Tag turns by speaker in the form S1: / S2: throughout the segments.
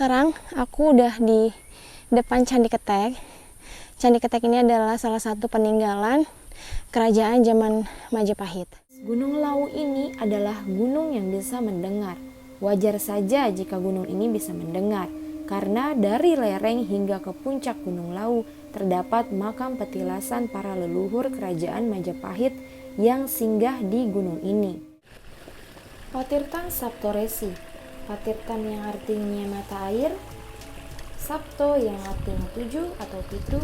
S1: Sekarang aku udah di depan Candi Ketek. Candi Ketek ini adalah salah satu peninggalan kerajaan zaman Majapahit. Gunung Lawu ini adalah gunung yang bisa mendengar. Wajar saja jika gunung ini bisa mendengar, karena dari lereng hingga ke puncak Gunung Lawu terdapat makam petilasan para leluhur kerajaan Majapahit yang singgah di gunung ini. Patirtan Saptoresi, Patirtan yang artinya mata air, Sapto yang artinya 7 atau pitu,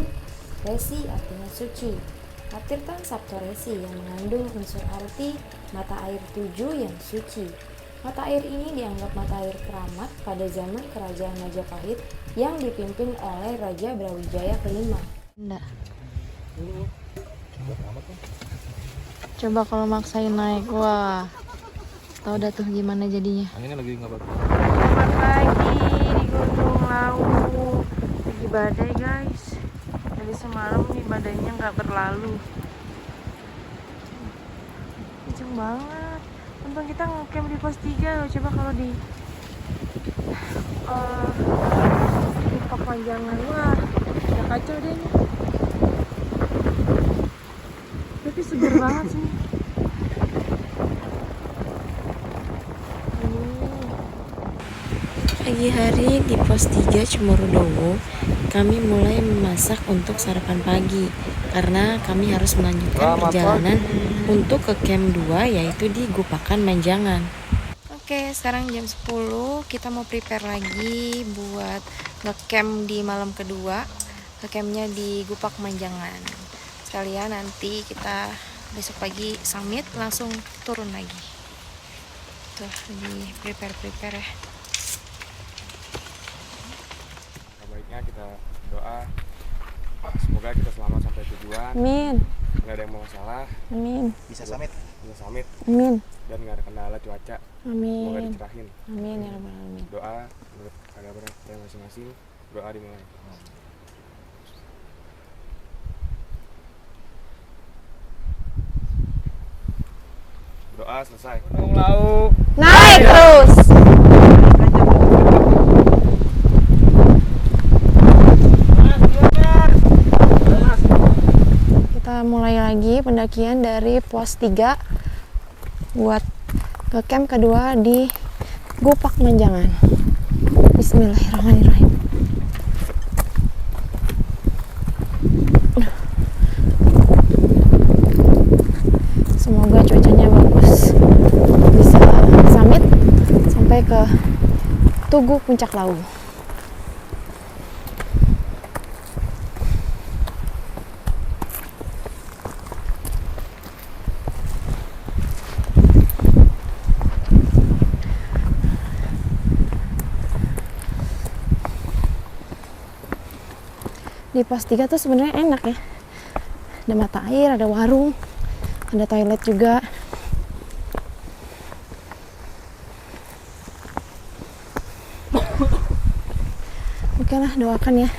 S1: Resi artinya suci. Patirtan Saptoresi yang mengandung unsur arti mata air 7 yang suci. Mata air ini dianggap mata air keramat pada zaman kerajaan Majapahit yang dipimpin oleh Raja Brawijaya kelima. Coba kalau maksain naik, wah, tau dah tuh gimana jadinya.
S2: Anginnya lagi nggak bagus.
S1: Selamat pagi di Gunung Lawu. Lagi badai guys. Dari semalam nih badainya nggak berlalu. Kenceng banget. Untung kita ngecamp di pos 3 loh. Coba kalau di Papanjangan, wah, udah kacau deh nih. Tapi seger banget sih. Pagi hari di pos 3 Cemorodowo, kami mulai memasak untuk sarapan pagi karena kami harus melanjutkan perjalanan untuk ke camp 2 yaitu di Gupakan Manjangan. Oke, sekarang jam 10, kita mau prepare lagi buat nge-camp di malam kedua. Nge-campnya di Gupak Manjangan. Sekalian nanti kita besok pagi summit langsung turun lagi. Tuh, lagi prepare ya.
S2: Baiknya kita doa semoga kita selamat sampai tujuan.
S1: Amin.
S2: Nggak ada yang mau masalah.
S1: Amin.
S2: Bisa summit.
S1: Amin.
S2: Dan nggak ada kendala cuaca.
S1: Amin.
S2: Semoga dicerahin.
S1: Amin ya rabbal alamin.
S2: Doa menurut agama yang masing-masing. Doa dimulai. Doa selesai. Gunung Lawu.
S1: Naik terus. Kita mulai lagi pendakian dari pos 3 buat ke camp kedua di Gupak Manjangan. Bismillahirrahmanirrahim. Semoga cuacanya bagus, bisa summit sampai ke Tugu Puncak Lawu. Di pos 3 tuh sebenarnya enak ya. Ada mata air, ada warung, ada toilet juga. Oke lah, doakan ya.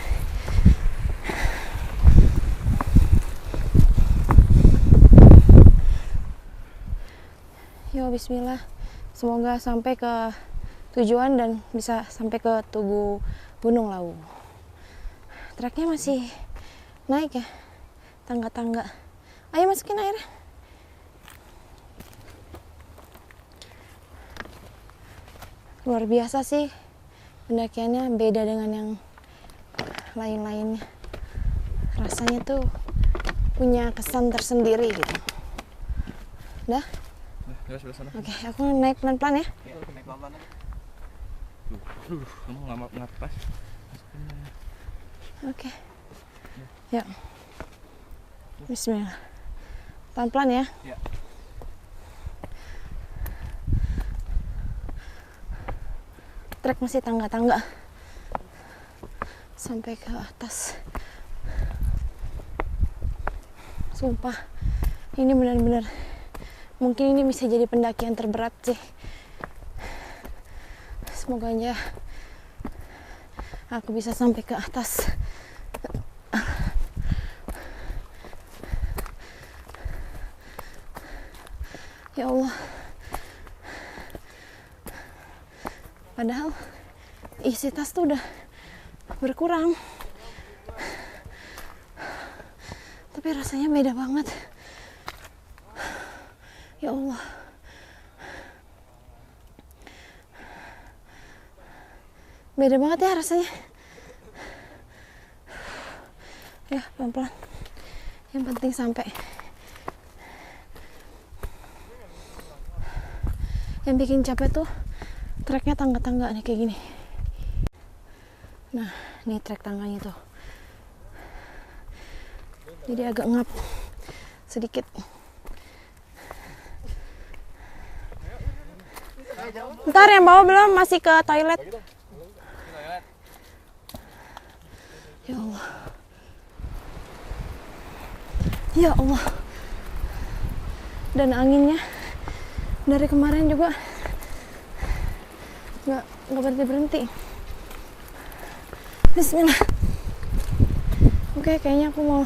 S1: Yo, bismillah. Semoga sampai ke tujuan dan bisa sampai ke Tugu Gunung Lawu. Treknya masih naik ya, tangga-tangga. Ayo masukin air. Luar biasa sih pendakiannya, beda dengan yang lain-lainnya. Rasanya tuh punya kesan tersendiri gitu. Udah? Oke, aku naik pelan-pelan ya.
S2: Naik pelan-pelan aja. Kamu nggak pas.
S1: Oke. Yuk. Bismillah. Pelan-pelan ya.
S2: Ya.
S1: Trek masih tangga-tangga. Sampai ke atas. Sumpah. Ini benar-benar mungkin ini bisa jadi pendakian terberat sih. Semoga aja aku bisa sampai ke atas. Ya Allah. Padahal isi tas tuh udah berkurang. Tapi rasanya beda banget. Ya Allah. Beda banget ya rasanya. Ya, pelan-pelan. Yang penting sampai. Yang bikin capek tuh treknya tangga-tangga nih kayak gini. Nah, ini trek tangganya tuh. Jadi agak ngap sedikit. Ntar yang bawa belum, masih ke toilet. Ya Allah. Ya Allah. Dan anginnya dari kemarin juga nggak berhenti. Bismillah. Oke, kayaknya aku mau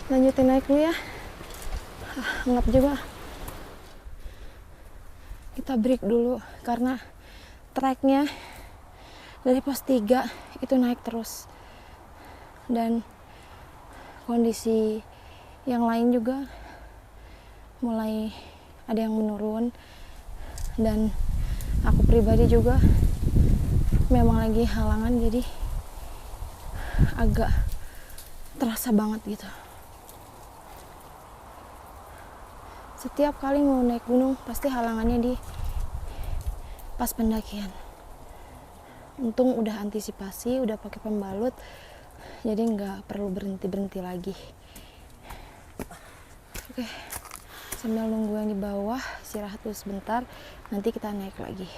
S1: lanjutin naik dulu ya. Ngap juga. Kita break dulu karena treknya dari pos 3 itu naik terus. Dan kondisi yang lain juga mulai ada yang menurun, dan aku pribadi juga memang lagi halangan, jadi agak terasa banget gitu. Setiap kali mau naik gunung pasti halangannya di pas pendakian. Untung udah antisipasi, udah pakai pembalut, jadi nggak perlu berhenti lagi. Oke, sambil nunggu yang di bawah, istirahat dulu sebentar, nanti kita naik lagi.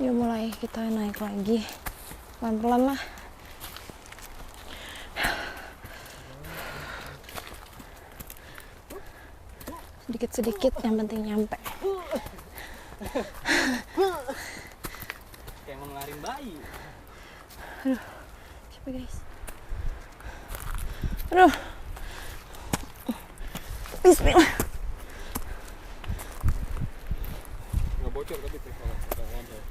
S1: Yuk mulai kita naik lagi, pelan-pelan lah. Sedikit-sedikit, yang penting nyampe.
S3: Kayak ngelarin bayi.
S1: Aduh, capek guys. Aduh. Bismillah.
S2: Nggak bocor tapi kalau ada ngambil.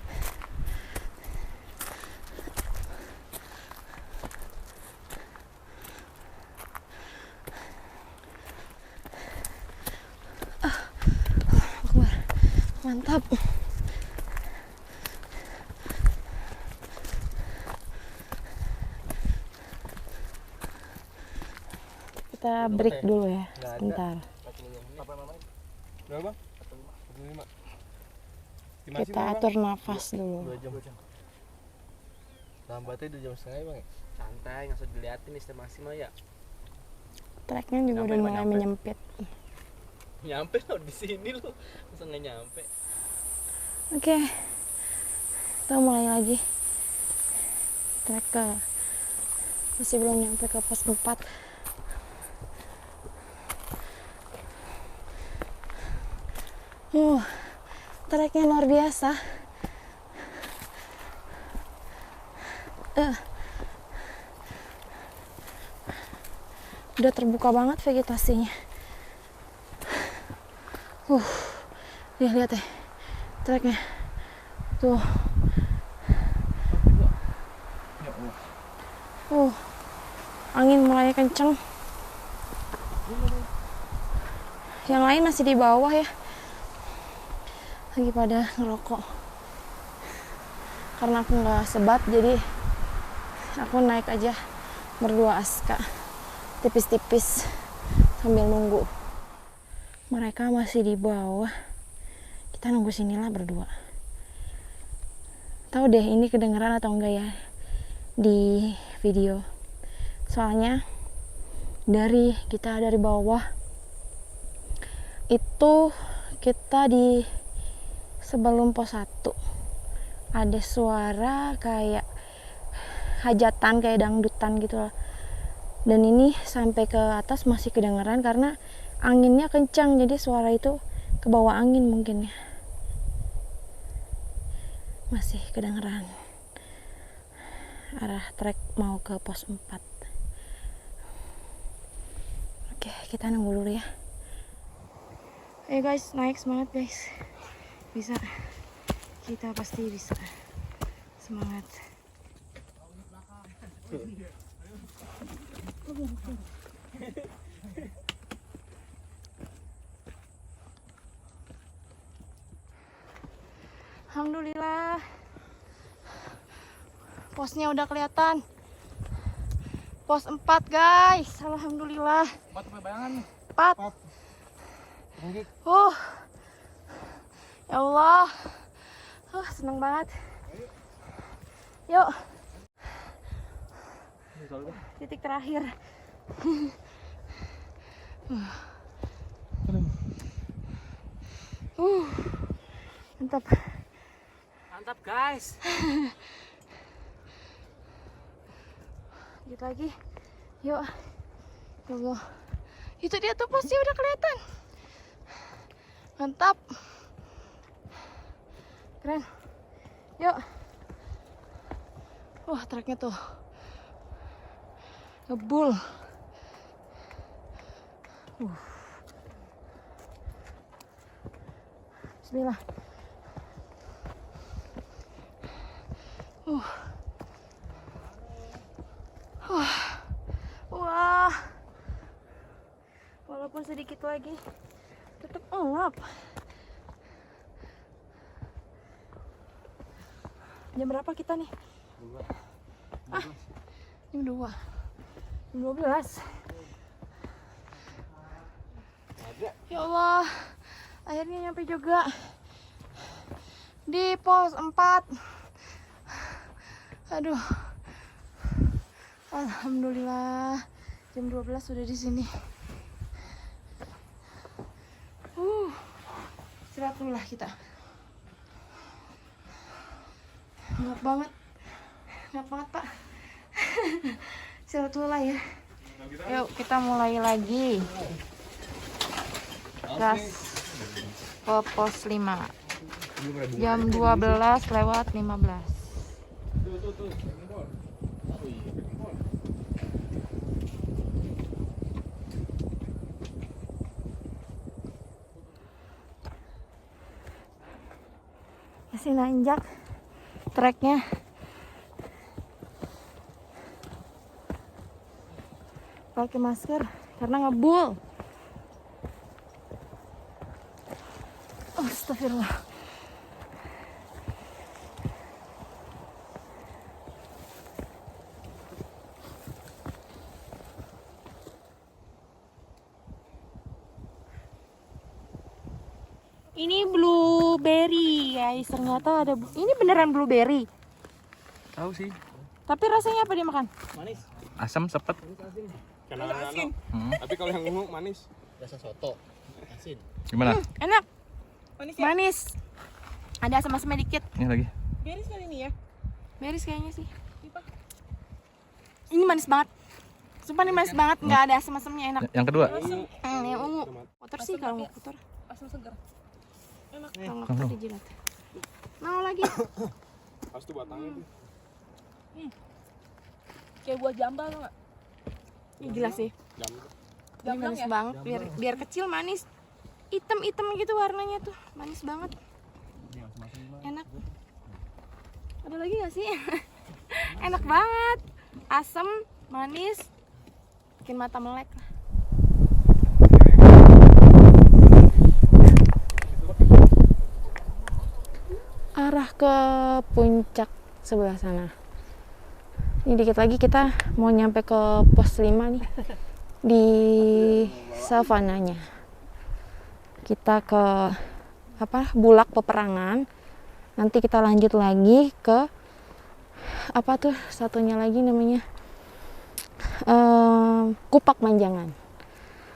S1: Akbar. Mantap. Kita break dulu ya, sebentar.
S2: Berapa? 45.
S1: Kita atur nafas dulu.
S3: 2 jam. Lambatnya 2 jam setengah bang. Santai, nggak usah diliatin estimasi mah ya.
S1: Treknya juga
S3: Nyampe,
S1: udah mulai
S3: nyampe.
S1: menyempit.
S3: Nyampe lo di sini lo, masa nggak nyampe?
S1: Oke, kita mulai lagi. Trek ke masih belum nyampe ke pos 4. Treknya luar biasa. Udah terbuka banget vegetasinya. Lihat ya treknya tuh. Angin mulai kenceng. Yang lain masih di bawah ya, lagi pada ngerokok. Karena aku nggak sebat, jadi aku naik aja berdua Aska, tipis-tipis sambil nunggu. Mereka masih di bawah, kita nunggu sinilah berdua. Tahu deh ini kedengeran atau enggak ya di video. Soalnya kita dari bawah itu, kita di sebelum pos 1 ada suara kayak hajatan, kayak dangdutan gitu lah. Dan ini sampai ke atas masih kedengeran karena anginnya kencang, jadi suara itu ke bawah angin mungkin ya. Masih kedengeran arah trek mau ke pos 4. Oke, kita nunggu dulu ya. Ayo guys, naik, semangat guys. Bisa. Kita pasti bisa. Semangat. Alhamdulillah. Posnya udah kelihatan. Pos 4 guys. Alhamdulillah.
S3: 4 bayangan nih.
S1: 4. Ya Allah. Seneng banget. Yuk. Titik terakhir. Mantap.
S3: Mantap guys.
S1: Lanjut lagi. Yuk. Tunggu. Itu dia tuh posnya udah kelihatan. Mantap. Keren. Yuk. Wah, treknya tuh. Ngebul. Bismillah. Wah. Walaupun sedikit lagi tetap elap. Jam berapa kita nih? Jam 2. Jam 12. Ya Allah. Akhirnya nyampe juga di pos 4. Aduh. Alhamdulillah. Jam 12 sudah di sini. Istirahat dulu lah kita. Ngap banget. Ngap banget, Pak. Istirahat dulu lah ya. Yuk, kita mulai lagi. Gas ke pos 5. Jam 12:15. Masih nanjak treknya. Pakai masker karena ngebul. Astagfirullah. Ini blueberry guys, ternyata ada ini beneran blueberry.
S2: Tahu sih.
S1: Tapi rasanya apa dimakan?
S3: Manis.
S2: Asam sepet.
S3: Karena asin.
S2: Tapi kalau yang ungu manis.
S3: Rasa soto. Asin.
S2: Gimana?
S1: Enak.
S4: Manis ya?
S1: Manis. Ada asam-asamnya dikit.
S2: Ini lagi.
S4: Beres kali ini ya?
S1: Beres kayaknya sih.
S4: Pipa.
S1: Ini manis banget. Sumpah ini manis banget, nggak ada asam-asamnya, enak.
S2: Yang kedua.
S1: Yang ungu. Kotor sih kalau nggak kotor.
S4: Asam segar. Enak.
S1: Kalau nggak kotor dijilat. Mau lagi?
S2: Pas tuh batangnya tuh.
S4: Kayak buah jambal tau nggak?
S1: Ini gila sih.
S2: Jam.
S1: Ini
S4: Jamblang
S1: manis
S4: ya?
S1: banget. Biar kecil manis. Hitam-hitam gitu warnanya tuh. Manis banget. Enak. Ada lagi nggak sih? Enak banget. Asam, manis. Bikin mata melek lah. Arah ke puncak sebelah sana. Ini dikit lagi kita mau nyampe ke pos 5 nih. Di savananya. Kita ke Bulak Peperangan. Nanti kita lanjut lagi ke apa tuh satunya lagi namanya Kupak Manjangan.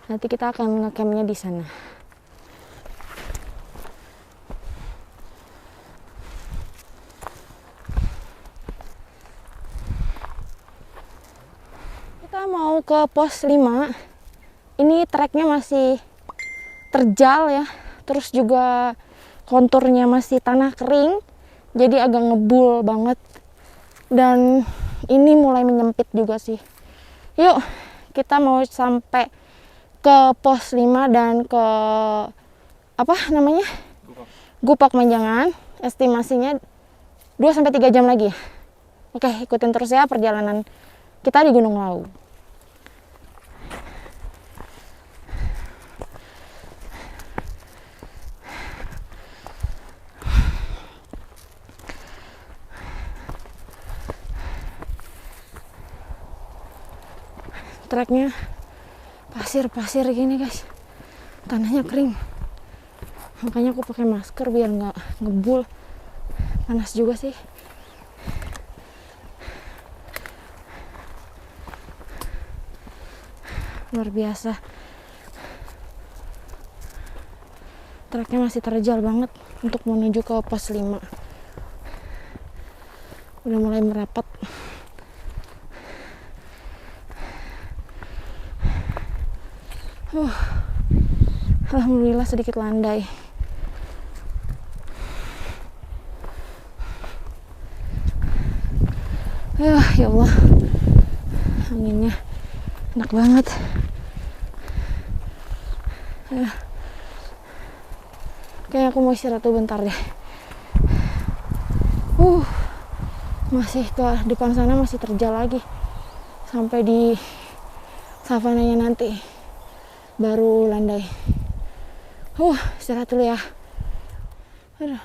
S1: Nanti kita akan ngecampnya di sana. Kita mau ke pos 5. Ini treknya masih terjal ya. Terus juga konturnya masih tanah kering. Jadi agak ngebul banget. Dan ini mulai menyempit juga sih. Yuk, kita mau sampai ke pos 5 dan ke apa namanya? Kupak Manjangan. estimasinya 2-3 jam lagi ya. Oke, ikutin terus ya perjalanan kita di Gunung Lawu. Treknya pasir-pasir gini guys, tanahnya kering, makanya aku pakai masker biar nggak ngebul, panas juga sih. Luar biasa, treknya masih terjal banget untuk menuju ke pos 5. Udah mulai merapat. Alhamdulillah sedikit landai. Ya Allah, anginnya enak banget. Kayaknya aku mau istirahat tuh bentar deh. Masih ke depan sana masih terjal lagi sampai di savananya nanti baru landai. Istirahat dulu ya. Aduh.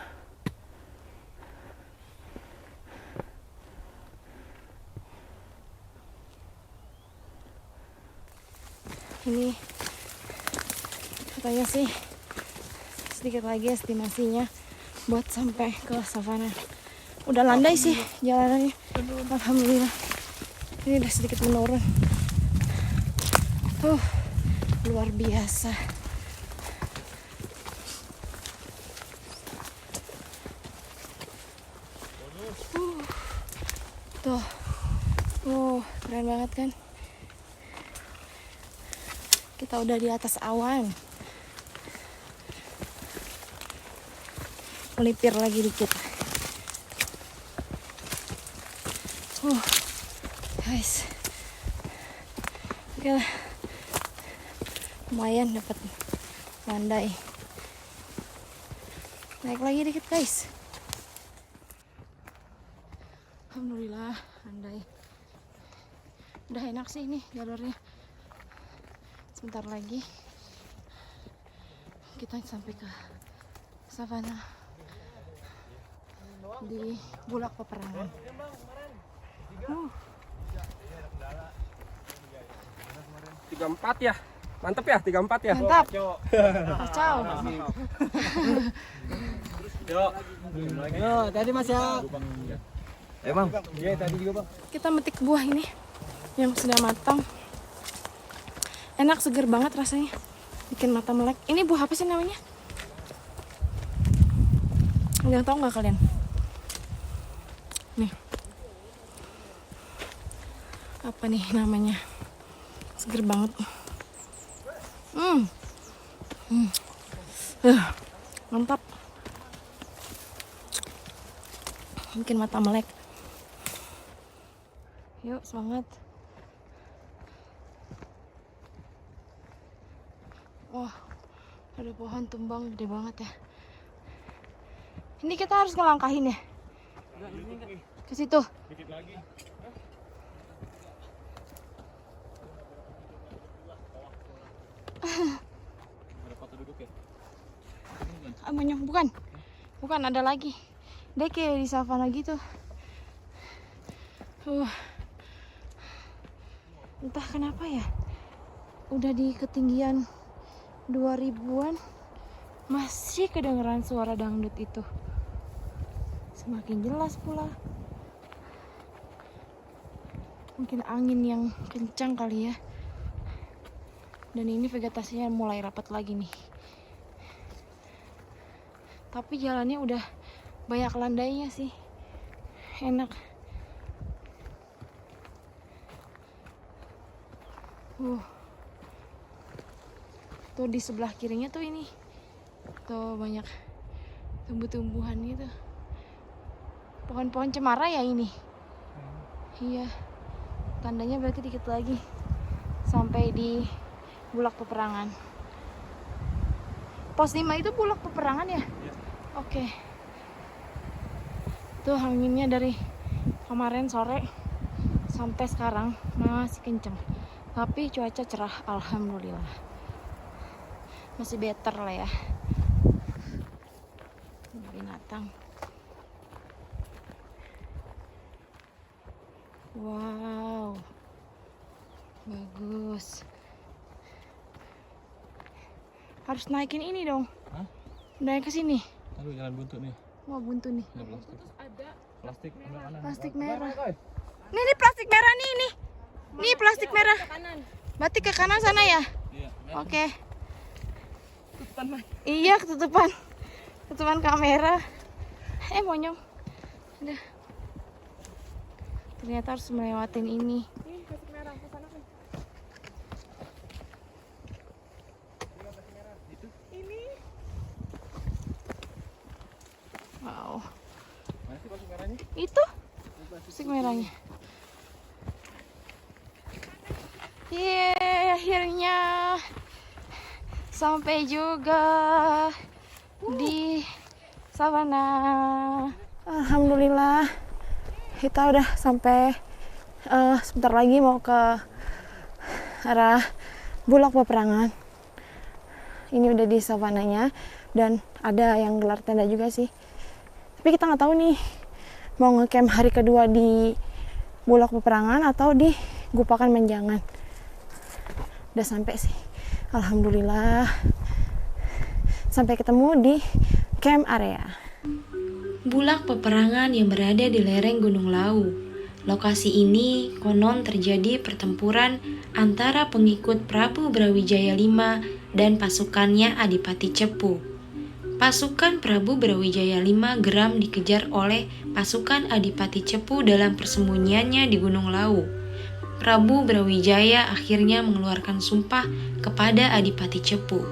S1: Ini katanya sih sedikit lagi estimasinya buat sampai ke savana. Udah landai sih jalanannya. Alhamdulillah. Ini udah sedikit menurun. Luar biasa. Tuh. Keren banget kan? Kita udah di atas awan. Melipir lagi dikit. Guys. Oke lah. Lumayan dapat landai. Naik lagi dikit guys. Alhamdulillah landai. Udah enak sih ini jalurnya. Sebentar lagi kita sampai ke savana di Bulak Peperangan.
S3: 34 ya. Mantap ya, 34 ya.
S1: Mantap. Kacau.
S3: Yo, tadi Mas ya. Emang? Iya, tadi juga, Bang.
S1: Kita metik buah ini yang sudah matang. Enak, seger banget rasanya. Bikin mata melek. Ini buah apa sih namanya? Ada yang tahu nggak kalian? Nih. Apa nih namanya? Seger banget. Mantap. Bikin mata melek. Yuk, semangat. Wah, ada pohon tumbang gede banget ya. Ini kita harus ngelangkahin ya? Ke situ.
S2: Dikit lagi. Ada foto duduk ya?
S1: Bukan, ada lagi. Dia kayak di savana gitu. Entah kenapa ya, udah di ketinggian 2000-an masih kedengeran suara dangdut itu. Semakin jelas pula. Mungkin angin yang kencang kali ya. Dan ini vegetasinya mulai rapat lagi nih. Tapi jalannya udah banyak landainya sih. Enak. Tuh di sebelah kirinya tuh ini. Tuh banyak tumbuh-tumbuhan gitu. Pohon-pohon cemara ya ini. Iya. Tandanya berarti dikit lagi sampai di Bulak Peperangan. Pos 5 itu Bulak Peperangan ya? Iya. Oke. Tuh anginnya dari kemarin sore sampai sekarang masih kenceng. Tapi cuaca cerah, alhamdulillah. Masih better lah ya. Binatang. Wow. Bagus. Harus naikin ini dong.
S3: Hah?
S1: Naik ke sini.
S3: Aduh, jangan buntu nih.
S1: Wah, buntu nih.
S3: Ini plastik. Plastik mana?
S1: Plastik merah. Nih plastik merah nih, nih. Nih plastik merah. Berarti ke kanan sana ya?
S3: Iya.
S1: Oke. Iya, ketutupan. Ketutupan kamera. Monyong. Udah. Ternyata harus melewatin ini. Wow.
S3: Mana sih plastik merahnya?
S1: Itu plastik merahnya. Yeay, akhirnya sampai juga di savana. Alhamdulillah kita udah sampai. Sebentar lagi mau ke arah Bulak Peperangan. Ini udah di savananya dan ada yang gelar tenda juga sih. Tapi kita nggak tahu nih mau ngecamp hari kedua di Bulak Peperangan atau di Gupakan Menjangan. Udah sampai sih, alhamdulillah. Sampai ketemu di camp area.
S5: Bulak Peperangan yang berada di lereng Gunung Lawu. Lokasi ini konon terjadi pertempuran antara pengikut Prabu Brawijaya V dan pasukannya Adipati Cepu. Pasukan Prabu Brawijaya V geram dikejar oleh pasukan Adipati Cepu dalam persembunyiannya di Gunung Lawu. Prabu Brawijaya akhirnya mengeluarkan sumpah kepada Adipati Cepu.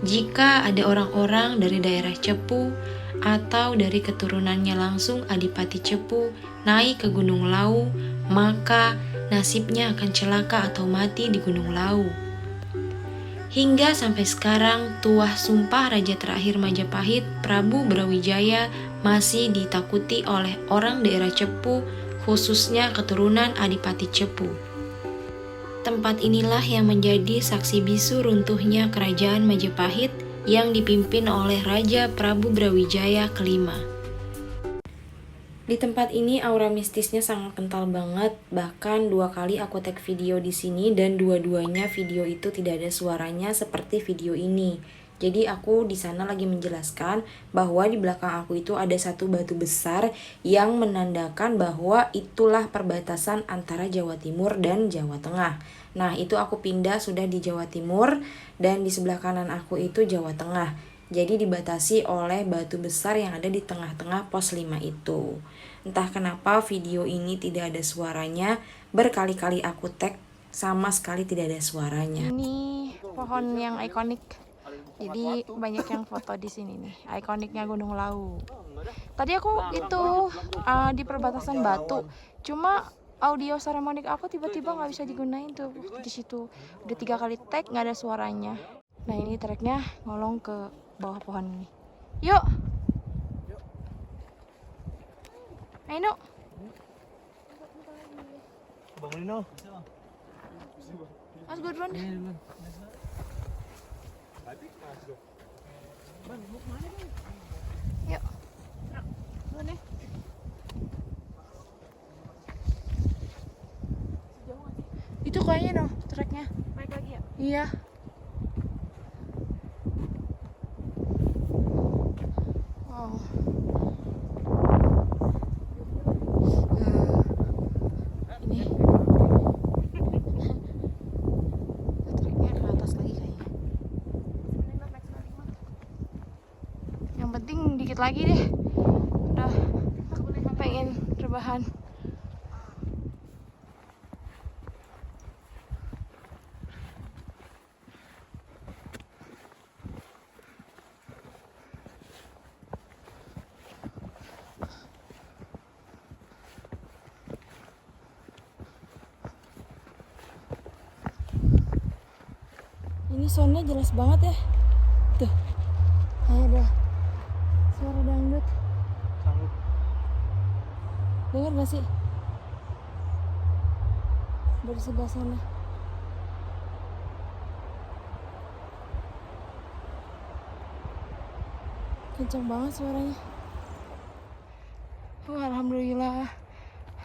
S5: Jika ada orang-orang dari daerah Cepu atau dari keturunannya langsung Adipati Cepu naik ke Gunung Lawu, maka nasibnya akan celaka atau mati di Gunung Lawu. Hingga sampai sekarang, tuah sumpah raja terakhir Majapahit, Prabu Brawijaya, masih ditakuti oleh orang daerah Cepu, khususnya keturunan Adipati Cepu. Tempat inilah yang menjadi saksi bisu runtuhnya kerajaan Majapahit yang dipimpin oleh Raja Prabu Brawijaya kelima. Di tempat ini aura mistisnya sangat kental banget, bahkan 2 kali aku tag video di sini dan dua-duanya video itu tidak ada suaranya seperti video ini. Jadi aku di sana lagi menjelaskan bahwa di belakang aku itu ada satu batu besar yang menandakan bahwa itulah perbatasan antara Jawa Timur dan Jawa Tengah. Nah, itu aku pindah sudah di Jawa Timur dan di sebelah kanan aku itu Jawa Tengah. Jadi dibatasi oleh batu besar yang ada di tengah-tengah pos 5 itu. Entah kenapa video ini tidak ada suaranya, berkali-kali aku tag sama sekali tidak ada suaranya.
S1: Ini pohon yang ikonik. Jadi banyak yang foto di sini nih, ikoniknya Gunung Lawu. Tadi aku itu di perbatasan Batu, cuma audio seremonic aku tiba-tiba nggak bisa digunain tuh di situ. Udah 3 kali tag nggak ada suaranya. Nah ini treknya ngolong ke bawah pohon ini. Yuk. Ayo.
S3: Bangunin no.
S1: Mas gue duluan deh. Yuk. Duluan deh. Itu kayaknya no treknya.
S4: Naik lagi ya?
S1: Iya. Wow. Ini treknya ke atas lagi kayaknya. Yang penting dikit lagi deh. Udah pengen rebahan. Ini soundnya jelas banget ya. Tuh. Ada suara dangdut.
S3: Sanggup.
S1: Dengar gak sih? Dari sebelah sana. Kencang banget suaranya. Alhamdulillah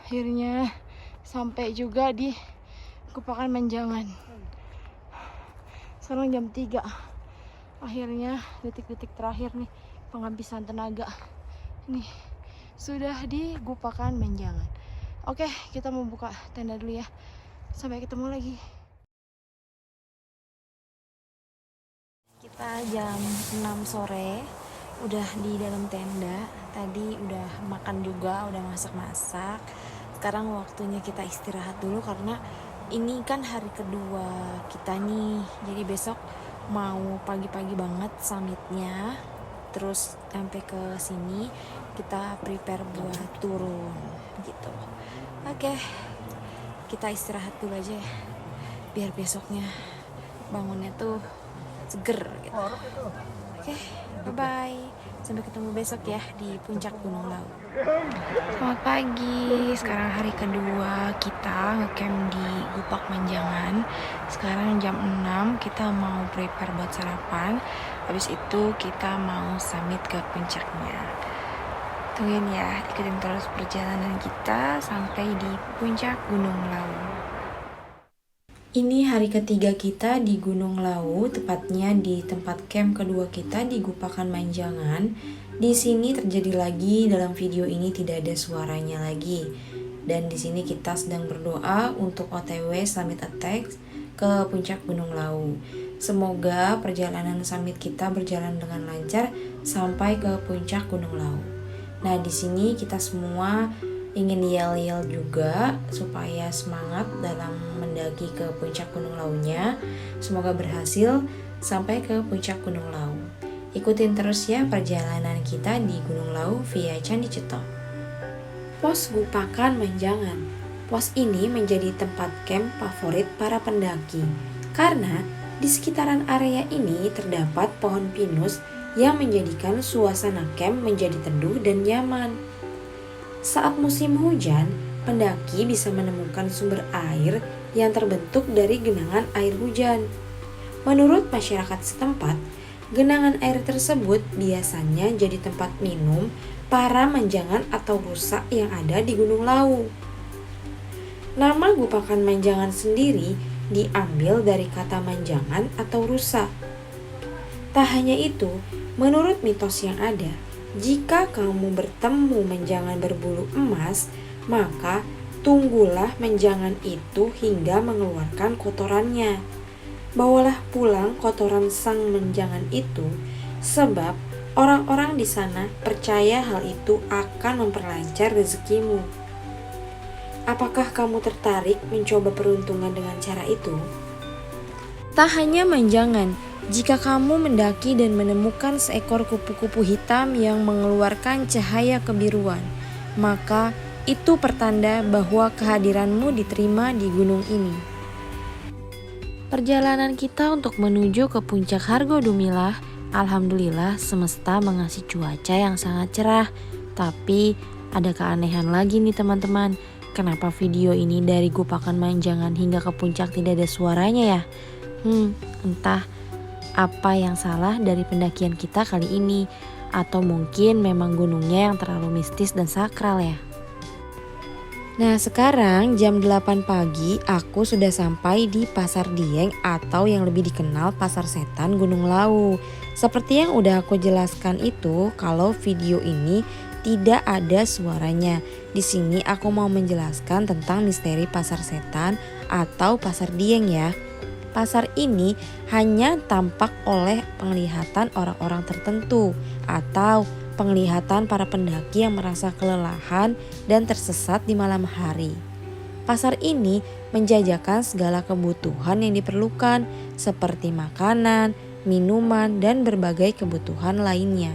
S1: akhirnya sampai juga di Gupakan Menjangan. Sekarang jam 3. Akhirnya detik-detik terakhir nih penghabisan tenaga. Nih sudah di Gupakan Menjangan. Oke, kita mau buka tenda dulu ya. Sampai ketemu lagi. Kita jam 6 sore udah di dalam tenda. Tadi udah makan juga, udah masak-masak. Sekarang waktunya kita istirahat dulu karena ini kan hari kedua kita nih. Jadi besok mau pagi-pagi banget summitnya. Terus sampai ke sini kita prepare buat turun gitu. Oke, kita istirahat dulu aja ya. Biar besoknya bangunnya tuh seger gitu. Oke, bye-bye. Sampai ketemu besok ya di puncak Gunung Lawu. Selamat pagi. Sekarang hari kedua kita ngecamp di Gupak Menjangan. Sekarang jam 6 kita mau prepare buat sarapan. Habis itu kita mau summit ke puncaknya. Tungguin ya, ikutin terus perjalanan kita sampai di puncak Gunung Lawu. Ini hari ketiga kita di Gunung Lawu, tepatnya di tempat camp kedua kita di Gupakan Menjangan. Di sini terjadi lagi, dalam video ini tidak ada suaranya lagi. Dan di sini kita sedang berdoa untuk OTW Summit Attack ke puncak Gunung Lawu. Semoga perjalanan summit kita berjalan dengan lancar sampai ke puncak Gunung Lawu. Nah, di sini kita semua ingin yel-yel juga supaya semangat dalam mendaki ke puncak Gunung Launya. Semoga berhasil sampai ke puncak Gunung Lawu. Ikutin terus ya perjalanan kita di Gunung Lawu via Candi Ceto. Pos Gupakan Menjangan. Pos ini menjadi tempat camp favorit para pendaki karena di sekitaran area ini terdapat pohon pinus yang menjadikan suasana camp menjadi teduh dan nyaman. Saat musim hujan, pendaki bisa menemukan sumber air yang terbentuk dari genangan air hujan. Menurut masyarakat setempat, genangan air tersebut biasanya jadi tempat minum para menjangan atau rusa yang ada di Gunung Lawu. Nama Gupakan Menjangan sendiri diambil dari kata menjangan atau rusa. Tak hanya itu, menurut mitos yang ada, jika kamu bertemu menjangan berbulu emas, maka tunggulah menjangan itu hingga mengeluarkan kotorannya. Bawalah pulang kotoran sang menjangan itu, sebab orang-orang di sana percaya hal itu akan memperlancar rezekimu. Apakah kamu tertarik mencoba peruntungan dengan cara itu? Tak hanya menjangan, jika kamu mendaki dan menemukan seekor kupu-kupu hitam yang mengeluarkan cahaya kebiruan, maka itu pertanda bahwa kehadiranmu diterima di gunung ini. Perjalanan kita untuk menuju ke puncak Hargodumilah, alhamdulillah semesta mengasih cuaca yang sangat cerah. Tapi ada keanehan lagi nih teman-teman. Kenapa video ini dari Gupakan Menjangan hingga ke puncak tidak ada suaranya ya? Entah apa yang salah dari pendakian kita kali ini, atau mungkin memang gunungnya yang terlalu mistis dan sakral ya. Nah, sekarang jam 8 pagi aku sudah sampai di Pasar Dieng atau yang lebih dikenal Pasar Setan Gunung Lawu. Seperti yang udah aku jelaskan itu, kalau video ini tidak ada suaranya. Di sini aku mau menjelaskan tentang misteri Pasar Setan atau Pasar Dieng ya. Pasar ini hanya tampak oleh penglihatan orang-orang tertentu atau penglihatan para pendaki yang merasa kelelahan dan tersesat di malam hari. Pasar ini menjajakan segala kebutuhan yang diperlukan seperti makanan, minuman, dan berbagai kebutuhan lainnya.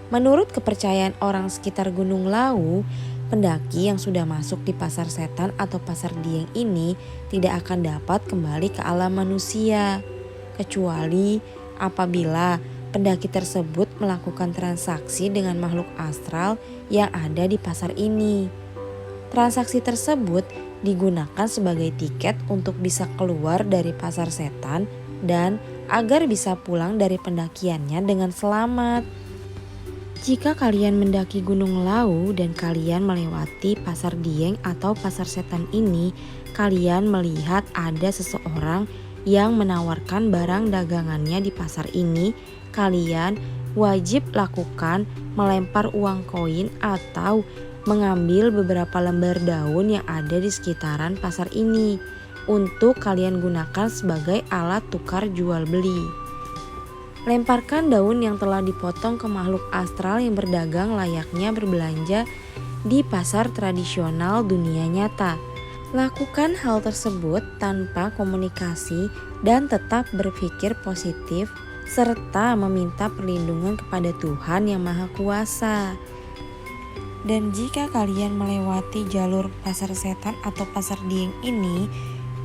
S1: Menurut kepercayaan orang sekitar Gunung Lawu, pendaki yang sudah masuk di Pasar Setan atau Pasar Dieng ini tidak akan dapat kembali ke alam manusia, kecuali apabila pendaki tersebut melakukan transaksi dengan makhluk astral yang ada di pasar ini.
S5: Transaksi tersebut digunakan sebagai tiket untuk bisa keluar dari pasar setan dan agar bisa pulang dari pendakiannya dengan selamat. Jika kalian mendaki Gunung Lawu dan kalian melewati Pasar Dieng atau Pasar Setan ini, kalian melihat ada seseorang yang menawarkan barang dagangannya di pasar ini. Kalian wajib lakukan melempar uang koin atau mengambil beberapa lembar daun yang ada di sekitaran pasar ini untuk kalian gunakan sebagai alat tukar jual beli. Lemparkan daun yang telah dipotong ke makhluk astral yang berdagang layaknya berbelanja di pasar tradisional dunia nyata. Lakukan hal tersebut tanpa komunikasi dan tetap berpikir positif serta meminta perlindungan kepada Tuhan yang Maha Kuasa. Dan jika kalian melewati jalur pasar setan atau pasar Dieng ini,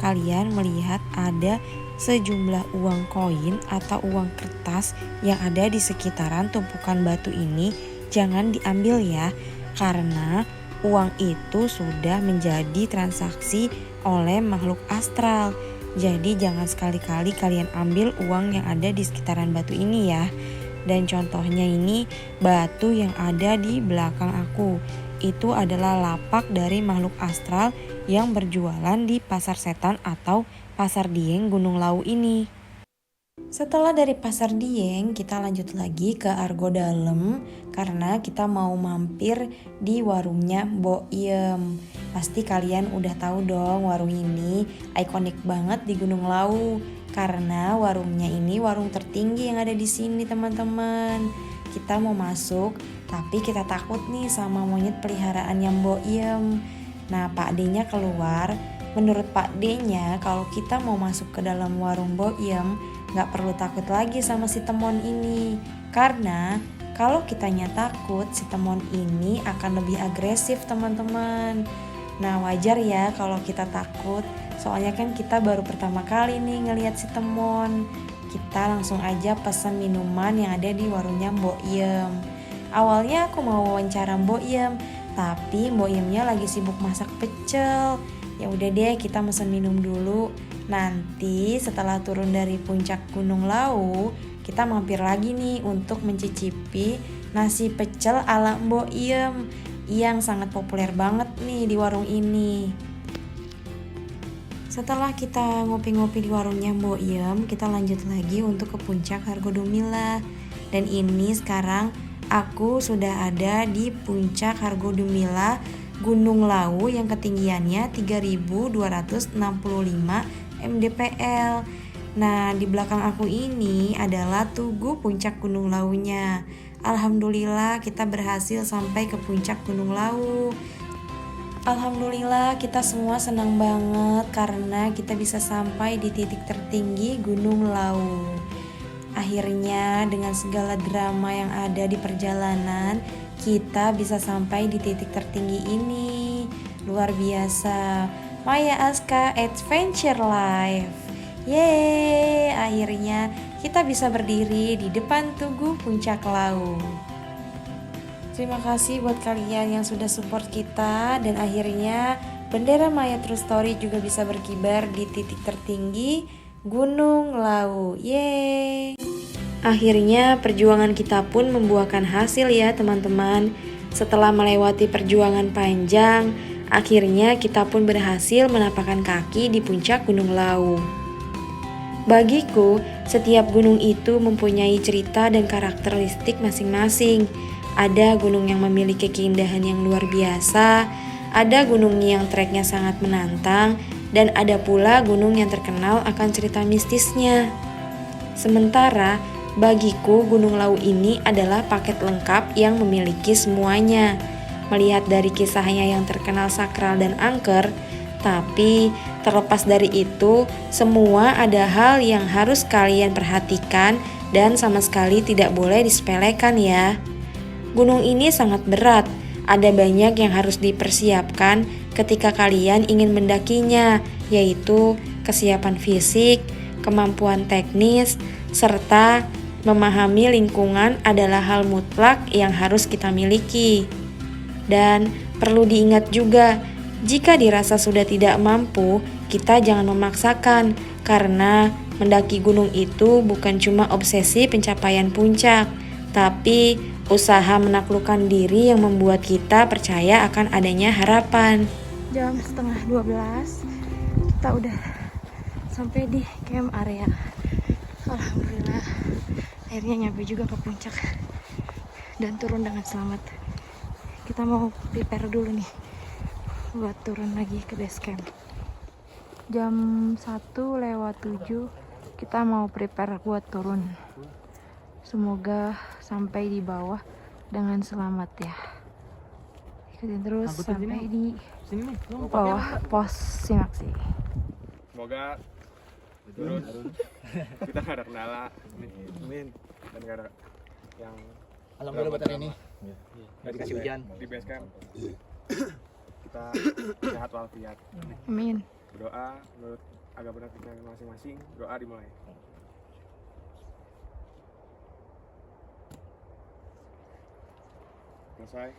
S5: kalian melihat ada sejumlah uang koin atau uang kertas yang ada di sekitaran tumpukan batu ini. Jangan diambil ya, karena uang itu sudah menjadi transaksi oleh makhluk astral. Jadi jangan sekali-kali kalian ambil uang yang ada di sekitaran batu ini ya. Dan contohnya ini batu yang ada di belakang aku. Itu adalah lapak dari makhluk astral yang berjualan di pasar setan atau Pasar Dieng Gunung Lawu ini. Setelah dari Pasar Dieng, kita lanjut lagi ke Argo Dalem karena kita mau mampir di warungnya Mbok Iem. Pasti kalian udah tahu dong, warung ini ikonik banget di Gunung Lawu karena warungnya ini warung tertinggi yang ada di sini, teman-teman. Kita mau masuk, tapi kita takut nih sama monyet peliharaannya Mbok Iem. Nah, Pak D-nya keluar. Menurut Pak D-nya, kalau kita mau masuk ke dalam warung Mbok Iem, gak perlu takut lagi sama si Temon ini. Karena kalau kitanya takut, si Temon ini akan lebih agresif, teman-teman. Nah, wajar ya kalau kita takut. Soalnya kan kita baru pertama kali nih ngelihat si Temon. Kita langsung aja pesan minuman yang ada di warungnya Mbok Iem. Awalnya aku mau wawancara Mbok Iem, tapi Mbok Iemnya lagi sibuk masak pecel. Ya udah deh, kita mesen minum dulu. Nanti setelah turun dari puncak Gunung Lawu, kita mampir lagi nih untuk mencicipi nasi pecel ala Mbok Iem yang sangat populer banget nih di warung ini. Setelah kita ngopi-ngopi di warungnya Mbok Iem, kita lanjut lagi untuk ke puncak Hargodumila. Dan ini sekarang aku sudah ada di puncak Hargodumila Gunung Lawu yang ketinggiannya 3265 mdpl. Nah, di belakang aku ini adalah tugu puncak Gunung Lawunya. Alhamdulillah kita berhasil sampai ke puncak Gunung Lawu. Alhamdulillah kita semua senang banget karena kita bisa sampai di titik tertinggi Gunung Lawu. Akhirnya dengan segala drama yang ada di perjalanan, kita bisa sampai di titik tertinggi ini. Luar biasa. Maya Aska Adventure Life. Yeay, akhirnya kita bisa berdiri di depan tugu puncak Lawu. Terima kasih buat kalian yang sudah support kita, dan akhirnya bendera Maya True Story juga bisa berkibar di titik tertinggi Gunung Lawu. Yeay. Akhirnya perjuangan kita pun membuahkan hasil ya teman-teman. Setelah melewati perjuangan panjang, akhirnya kita pun berhasil menapakkan kaki di puncak Gunung Lawu. Bagiku, setiap gunung itu mempunyai cerita dan karakteristik masing-masing. Ada gunung yang memiliki keindahan yang luar biasa, ada gunung yang treknya sangat menantang, dan ada pula gunung yang terkenal akan cerita mistisnya. Sementara, bagiku Gunung Lawu ini adalah paket lengkap yang memiliki semuanya. Melihat dari kisahnya yang terkenal sakral dan angker, tapi terlepas dari itu, semua ada hal yang harus kalian perhatikan dan sama sekali tidak boleh disepelekan ya. Gunung ini sangat berat, ada banyak yang harus dipersiapkan ketika kalian ingin mendakinya, yaitu kesiapan fisik, kemampuan teknis, serta memahami lingkungan adalah hal mutlak yang harus kita miliki. Dan perlu diingat juga, Jika dirasa sudah tidak mampu, kita jangan memaksakan, karena mendaki gunung itu bukan cuma obsesi pencapaian puncak, tapi usaha menaklukkan diri yang membuat kita percaya akan adanya harapan.
S1: Jam setengah 12 kita udah sampai di camp area. Alhamdulillah akhirnya nyampe juga ke puncak dan turun dengan selamat. Kita mau prepare dulu nih buat turun lagi ke base camp. Jam 1:07 kita mau prepare buat turun. Semoga sampai di bawah dengan selamat ya. Ikutin terus sampai di bawah pos Simaksi.
S2: Semoga turun kita nggak ada kendala, amin, dan nggak ada yang
S3: Alhamdulillah buat hari ini. Nggak dikasih hujan.
S2: Di base camp kita sehat walafiat.
S1: Amin.
S2: Berdoa menurut agama kita masing-masing, doa dimulai. Selesai.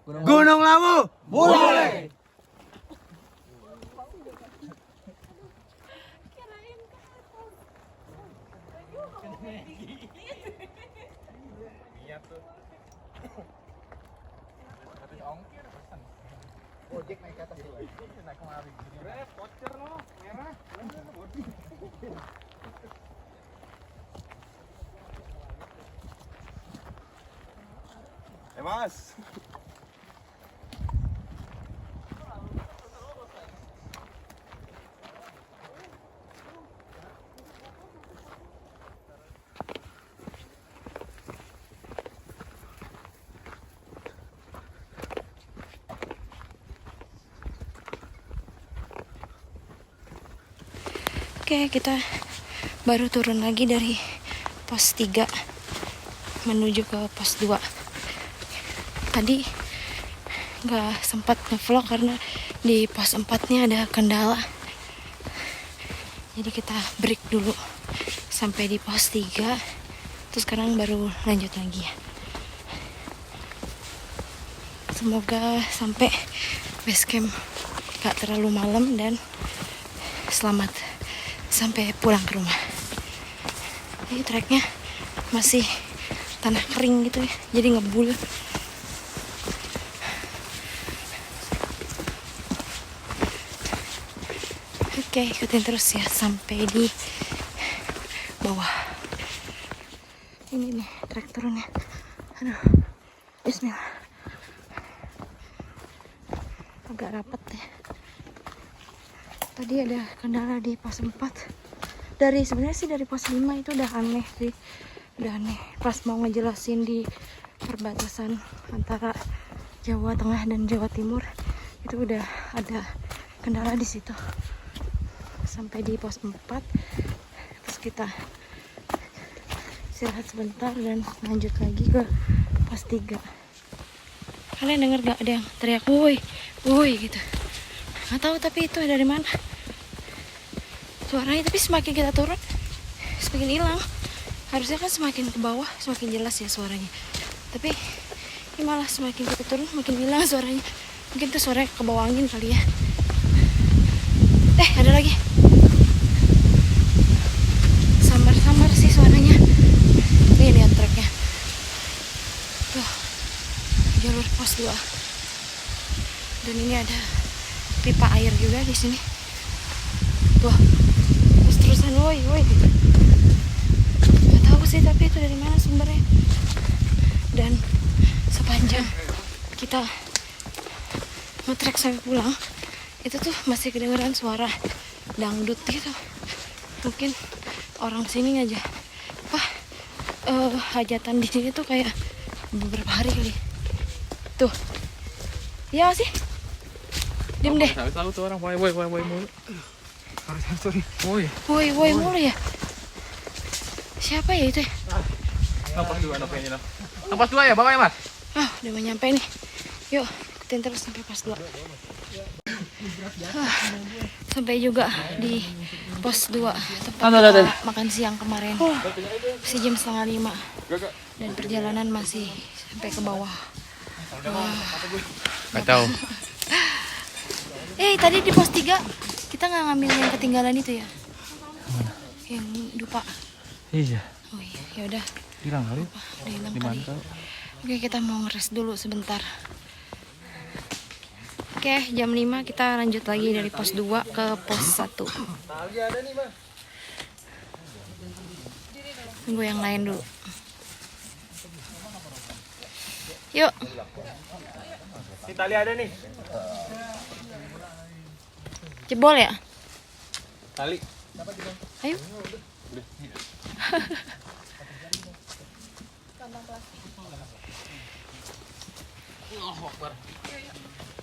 S3: Gunung Lawu mulai. Ojek naik ke atas dulu. Naik kemari. Voucher lo, merah.
S2: Mas.
S1: Oke, kita baru turun lagi dari pos 3 menuju ke pos 2. Tadi nggak sempat ngevlog karena di pos 4-nya ada kendala. Jadi kita break dulu sampai di pos 3. Terus sekarang baru lanjut lagi ya. Semoga sampai base camp gak terlalu malam dan selamat sampai pulang ke rumah. Ini treknya masih tanah kering gitu ya, jadi ngebul. Oke, ikutin terus ya sampai di bawah. Ini nih trek turunnya. Aduh, bismillah. Agak rapat ya. Tadi ada kendala di pos 4. Sebenarnya sih dari pos 5 itu udah aneh sih. Udah aneh. Pas mau ngejelasin di perbatasan antara Jawa Tengah dan Jawa Timur, itu udah ada kendala di situ. Sampai di pos 4. Terus kita istirahat sebentar dan lanjut lagi ke pos 3. Kalian denger gak ada yang teriak woi, woi gitu? Nggak tahu tapi itu dari mana suaranya, tapi semakin kita turun semakin hilang. Harusnya kan semakin ke bawah semakin jelas ya suaranya, tapi ini malah semakin kita turun makin hilang suaranya. Mungkin tuh suaranya ke bawah angin kali ya. Ada lagi, samar-samar sih suaranya. Nih lihat treknya tuh, jalur pos 2, dan ini ada pipa air juga di sini. Tuh, terus-terusan woi gitu. Gak tahu sih tapi itu dari mana sumbernya. Dan sepanjang kita ngetrek sampai pulang, itu tuh masih kedengeran suara dangdut gitu. Mungkin orang sini aja hajatan di sini tuh kayak beberapa hari kali. Tuh, iya sih. Diam deh.
S2: Tahu tuh orang woi mulu. Sorry.
S1: Woi mulu ya. Siapa ya itu?
S2: Nampak dua ya, bawa ya Mas.
S1: Udah mau nyampe nih. Yuk, ikutin terus sampai pos 2. Sampai juga di pos 2 tempat kita makan siang kemarin. Masih jam 4:30 dan perjalanan masih sampai ke bawah.
S2: Gak tahu.
S5: Tadi di pos 3 kita nggak ngambil yang ketinggalan itu ya? Yang dupa.
S3: Iya.
S5: Oh iya, ya udah.
S3: Hilang kali.
S5: Udah hilang kali.
S3: Dimantau.
S5: Oke, kita mau ngeres dulu sebentar. Oke, jam 5 kita lanjut lagi dari pos 2 ke pos 1.
S3: Tali ada nih, Bang.
S5: Tunggu yang lain dulu. Yuk.
S2: Si tali ada nih.
S5: Jebol ya?
S2: Tali.
S5: Ayo.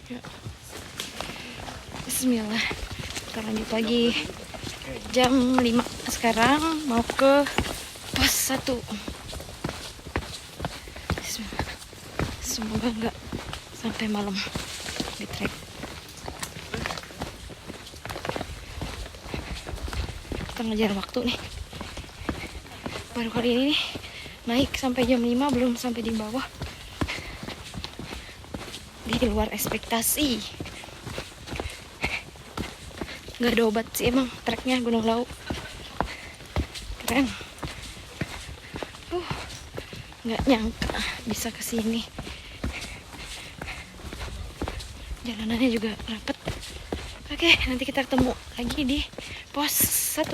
S5: Yuk. Bismillah. Kita lanjut lagi. Jam 5 sekarang mau ke pos 1. Bismillah. Semoga enggak sampai malam di trek. Kita ngejar waktu nih. Baru kali ini nih, naik sampai jam 5 belum sampai di bawah. Di luar ekspektasi. Gak ada obat sih emang treknya Gunung Lau. Keren. Gak nyangka bisa kesini. Jalanannya juga rapet. Oke, nanti kita ketemu lagi di pos 1.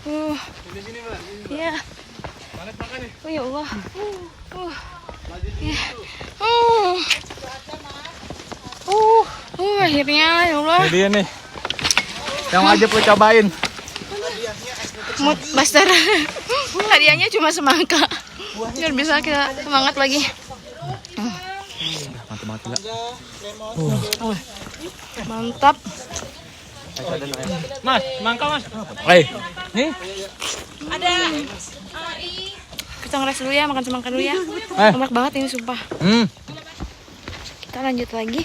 S2: Sini, Mbak.
S5: Ya.
S2: Panas makan nih.
S5: Oh ya Allah. Ya. Akhirnya ya Allah.
S3: Ini dia nih. Yang wajib lo cobain.
S5: Mood Buster. Hadiahnya cuma semangka. Biar bisa kita semangat lagi.
S3: Mati-mati lah.
S5: Mantap.
S2: Mas, mangka Mas.
S3: Nih.
S5: Kita ngeres dulu ya, makan semangka dulu ya. Enak banget ini sumpah. Kita lanjut lagi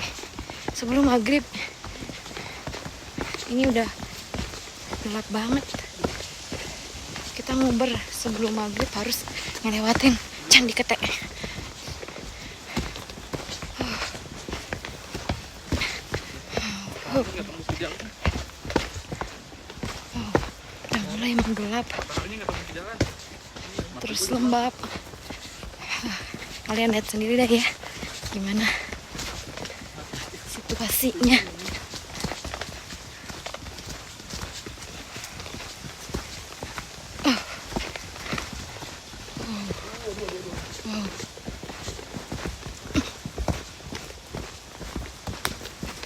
S5: sebelum maghrib. Ini udah gelap banget. Kita nguber sebelum maghrib harus ngelewatin Candi Ketek. Udah mulai menggelap. Terus lembab. Kalian lihat sendiri deh ya gimana situasinya.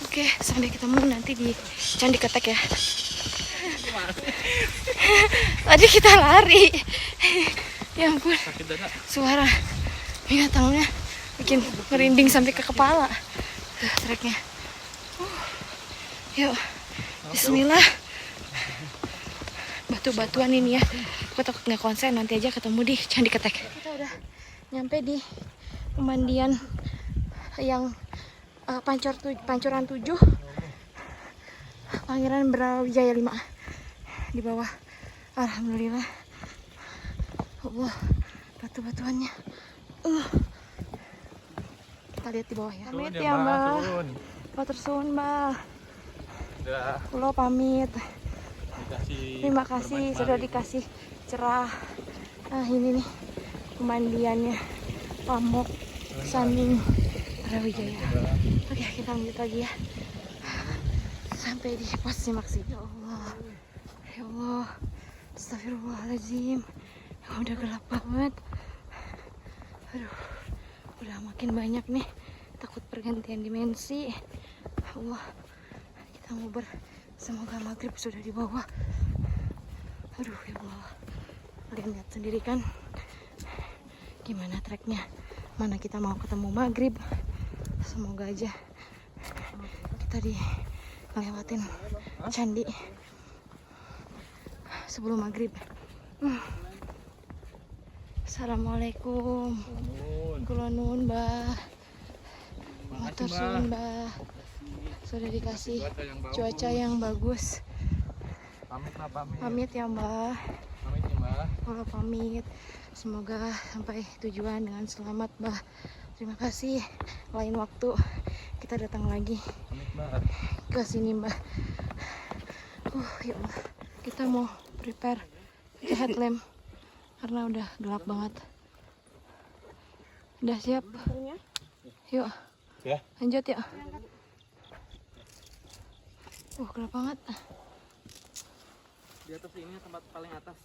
S5: Oke, sampai ketemu nanti di Candi Ketek ya. Tadi kita lari. Ya ampun, suara binatangnya bikin merinding sampai ke kepala. Treknya. Yuk, bismillah. Batu-batuan ini ya. Aku takut nggak konsen, nanti aja ketemu di Candi Ketek. Kita udah nyampe di pemandian yang Pancuran 7 Pangeran Brawijaya 5 di bawah. Alhamdulillah. Allah, batu-batuannya. Kita lihat di bawah ya. Pamit ya Mbak. Matur suwun Mbak. Kulo pamit. Terima kasih sudah dikasih cerah. Nah ini nih pemandiannya Pamuk Saning Brawijaya. Oke, kita lanjut lagi ya. Sampai di pos Simaksi. Ya Allah. Ya Allah. Astagfirullahaladzim. Udah gelap banget. Aduh. Udah makin banyak nih. Takut pergantian dimensi. Allah. Kita ngobrol. Semoga maghrib sudah di bawah. Aduh ya Allah. Kalian lihat sendiri kan gimana treknya. Mana kita mau ketemu maghrib. Semoga aja kita ngelewatin candi sebelum maghrib. Assalamualaikum. Kula nuwun Mbah. Matur suwun Mbah. Sudah dikasih cuaca yang bagus. Pamit ya Mbah. Kalau pamit, semoga sampai tujuan dengan selamat Mbah.
S1: Terima kasih. Lain waktu kita datang lagi ke sini, Mbak. Ya Allah. Kita mau prepare pakai headlamp karena udah gelap banget. Udah siap? Yuk.
S3: Ya.
S1: Lanjut ya. Gelap banget.
S3: Di atas ini tempat paling atas.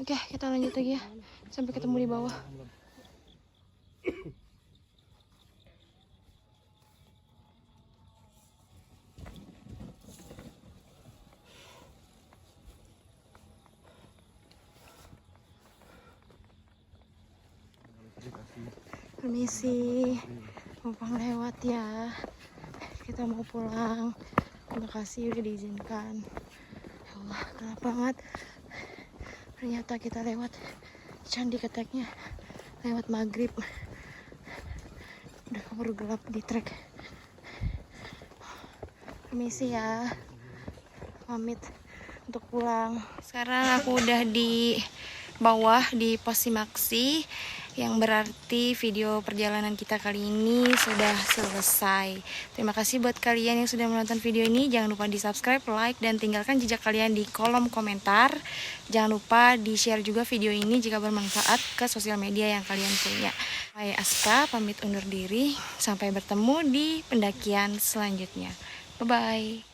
S1: Oke, kita lanjut lagi ya. Sampai ketemu di bawah. Permisi, numpang lewat ya. Kita mau pulang. Terima kasih udah diizinkan. Ya Allah, gelap banget. Ternyata kita lewat Candi Keteknya lewat maghrib. Udah keburu gelap di trek. Permisi ya. Pamit untuk pulang. Sekarang aku udah di bawah di pos Simaksi, yang berarti video perjalanan kita kali ini sudah selesai. Terima kasih buat kalian yang sudah menonton video ini. Jangan lupa di subscribe, like, dan tinggalkan jejak kalian di kolom komentar. Jangan lupa di share juga video ini jika bermanfaat ke sosial media yang kalian punya. Saya Aska pamit undur diri. Sampai bertemu di pendakian selanjutnya. Bye-bye.